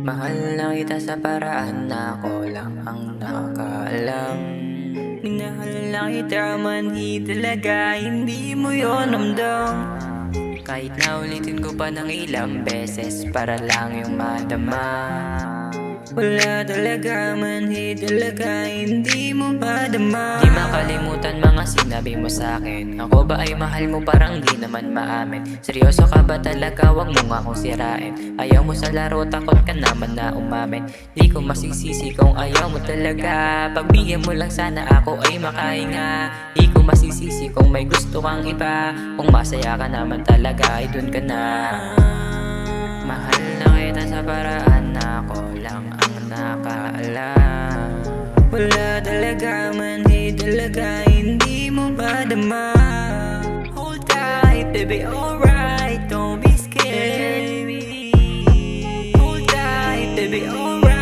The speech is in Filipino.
Mahal na kita sa paraan na ako lang ang nakakaalam. Minahal na kita man di talaga, hindi mo yon ramdam. Kahit na ulitin ko pa ng ilang beses para lang yung madama. Wala talaga man, talaga hindi mo madama. Di makalimutan mga sinabi mo sa'kin. Ako ba ay mahal mo, parang di naman maamin. Seryoso ka ba talaga, wag mo nga akong sirain. Ayaw mo sa laro, takot ka naman na umamin. Di ko masisisi kung ayaw mo talaga. Pagbigyan mo lang sana ako ay makahinga. Di ko masisisi kung may gusto kang iba. Kung masaya ka naman talaga ay dun ka na. Mahal na kita sa paraan na ako lang ang nakaalam. Wala talaga man, talaga hindi mo madama. Hold tight, baby, alright, don't be scared. Hold tight, baby, alright.